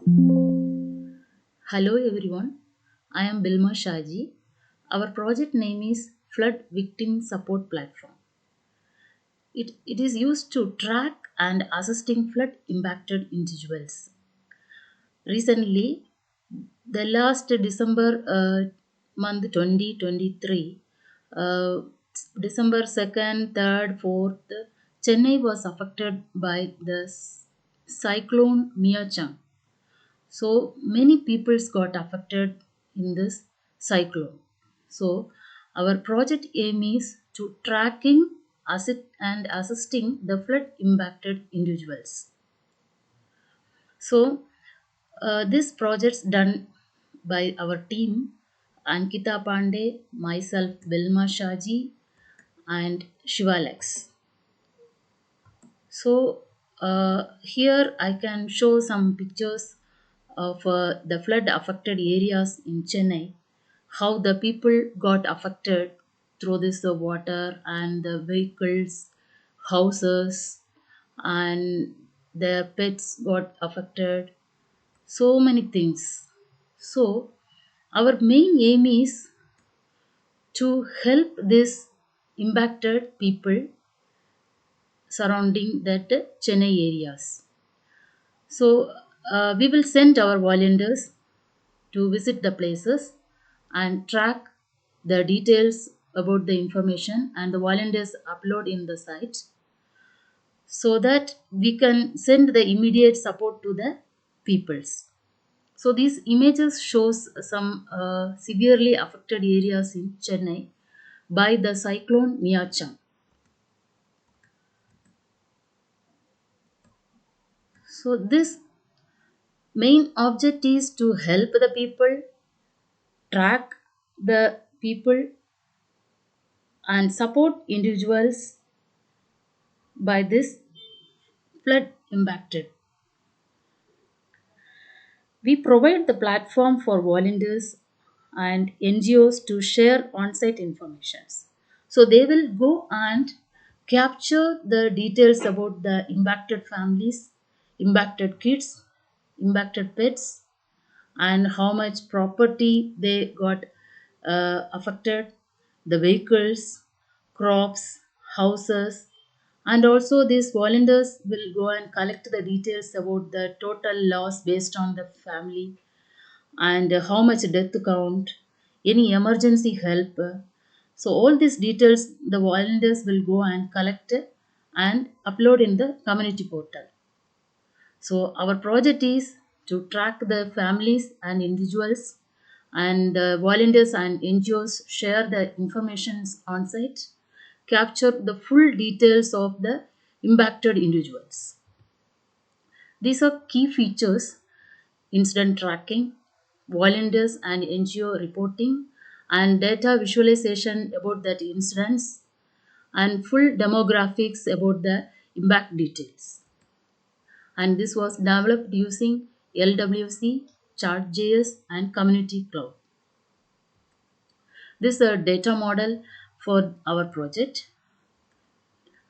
Hello everyone, I am Bilma Shaji. Our project name is Flood Victim Support Platform. It is used to track and assisting flood impacted individuals. Recently, the last December month 2023, uh, December 2nd, 3rd, 4th, Chennai was affected by the cyclone Miachang. So many peoples got affected in this cyclone. So our project aim is to tracking and assisting the flood impacted individuals. So this project's done by our team Ankita Pandey, myself Vilma Shaji, and Shivalex. So here I can show some pictures of the flood affected areas in Chennai, how the people got affected through this water and the vehicles, houses, and their pets got affected. So many things. So our main aim is to help these impacted people surrounding that Chennai areas. So we will send our volunteers to visit the places and track the details about the information and the volunteers upload in the site so that we can send the immediate support to the peoples. So these images shows some severely affected areas in Chennai by the cyclone Miachang. So this main object is to help the people, track the people, and support individuals by this flood impacted. We provide the platform for volunteers and NGOs to share on-site informations. So they will go and capture the details about the impacted families, impacted kids, impacted pets, and how much property they got affected, the vehicles, crops, houses, and also these volunteers will go and collect the details about the total loss based on the family and how much death count, any emergency help. So all these details the volunteers will go and collect and upload in the community portal. So our project is to track the families and individuals and volunteers and NGOs share the information on site, capture the full details of the impacted individuals. These are key features: incident tracking, volunteers and NGO reporting, and data visualization about that incidents, and full demographics about the impact details. And this was developed using LWC, Chart.js, and Community Cloud. This is a data model for our project.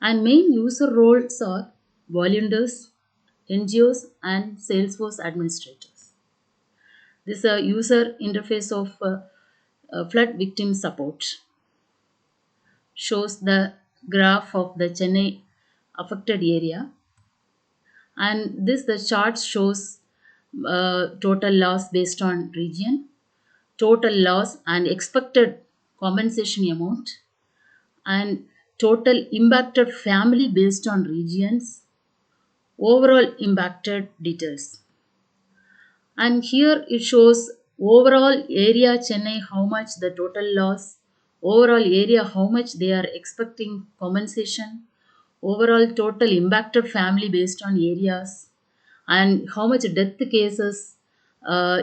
And main user roles are volunteers, NGOs, and Salesforce administrators. This is a user interface of flood victim support. Shows the graph of the Chennai affected area, and this the chart shows total loss based on region, total loss and expected compensation amount, and total impacted family based on regions, overall impacted details. And here it shows overall area Chennai how much the total loss, overall area how much they are expecting compensation, overall total impacted family based on areas, and how much death cases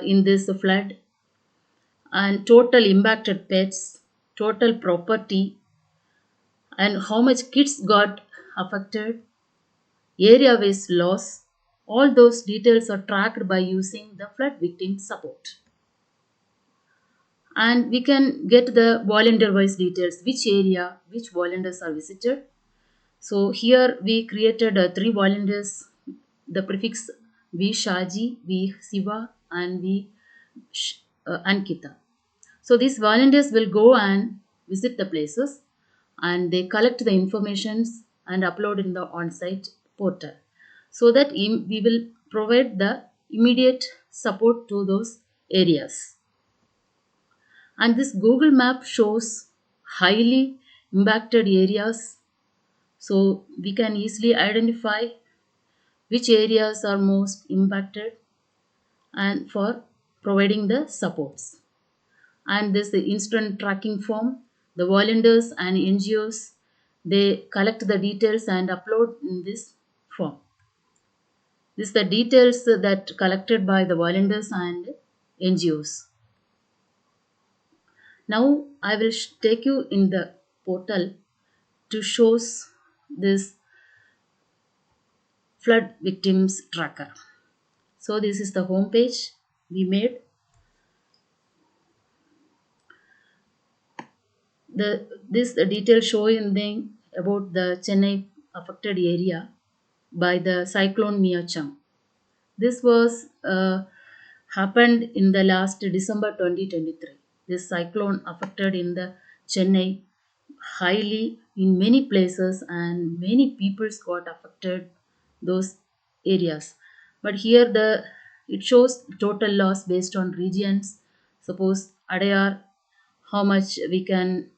in this flood, and total impacted pets, total property, and how much kids got affected, area waste loss. All those details are tracked by using the flood victim support. And we can get the volunteer wise details, which area, which volunteers are visited. So here we created three volunteers, the prefix V Shaji, V Siva, and V Ankita. So these volunteers will go and visit the places and they collect the informations and upload in the on-site portal so that we will provide the immediate support to those areas. And this Google map shows highly impacted areas, so we can easily identify which areas are most impacted and for providing the supports. And this instant tracking form, the volunteers and NGOs, they collect the details and upload in this form. This is the details that collected by the volunteers and NGOs. Now I will take you in the portal to shows this flood victims tracker. So this is the home page we made. This detail showing about the Chennai affected area by the cyclone Miacham. This was happened in the last December 2023. This cyclone affected in the Chennai highly in many places and many peoples got affected those areas. But here the it shows total loss based on regions. Suppose Adayar, how much we can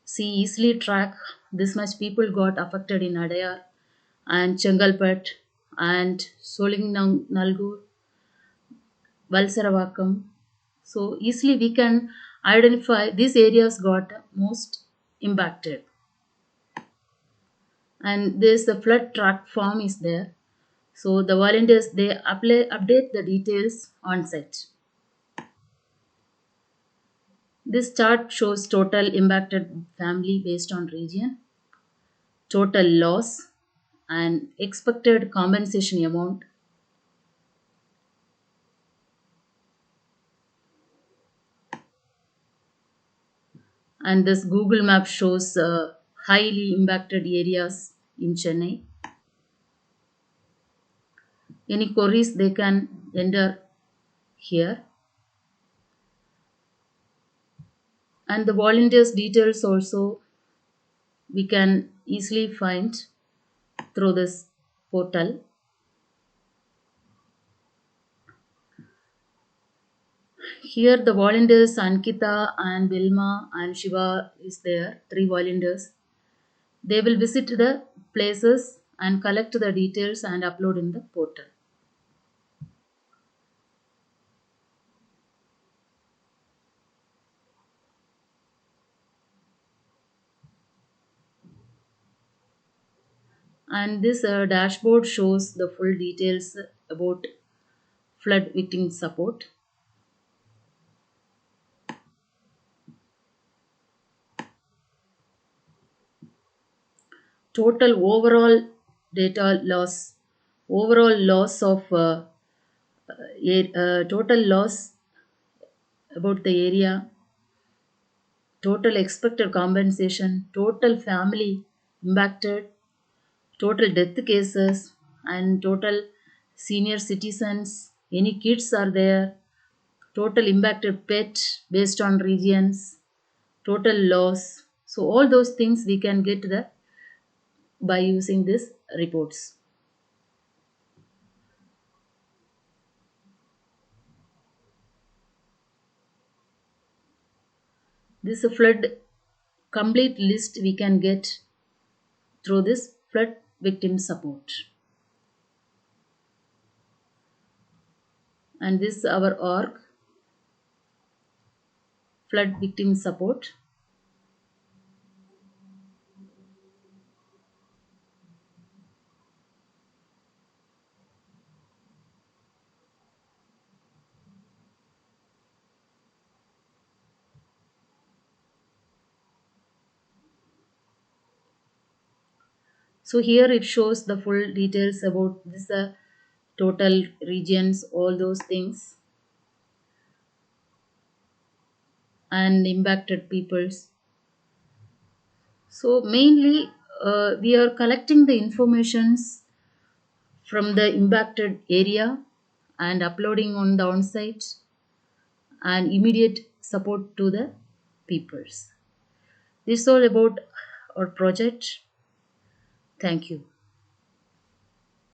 see easily track this much people got affected in Adayar and Chengalpet and Solingnalgur, Valsaravakam. So easily we can identify these areas got most impacted. And this the flood track form is there. So the volunteers they update the details on site. This chart shows total impacted family based on region, total loss, and expected compensation amount. And this Google map shows highly impacted areas in Chennai. Any queries they can enter here. And the volunteers details also we can easily find through this portal. Here the volunteers Ankita and Vilma and Shiva is there, three volunteers. They will visit the places and collect the details and upload in the portal. And this dashboard shows the full details about flood victim support. Total overall data loss, overall loss of total loss about the area, total expected compensation, total family impacted, total death cases, and total senior citizens. Any kids are there, total impacted pet based on regions, total loss. So all those things we can get the by using this reports. This flood complete list we can get through this flood victim support. And this our org flood victim support. So here it shows the full details about this total regions, all those things, and impacted peoples. So mainly we are collecting the informations from the impacted area and uploading on the on-site and immediate support to the peoples. This is all about our project. Thank you.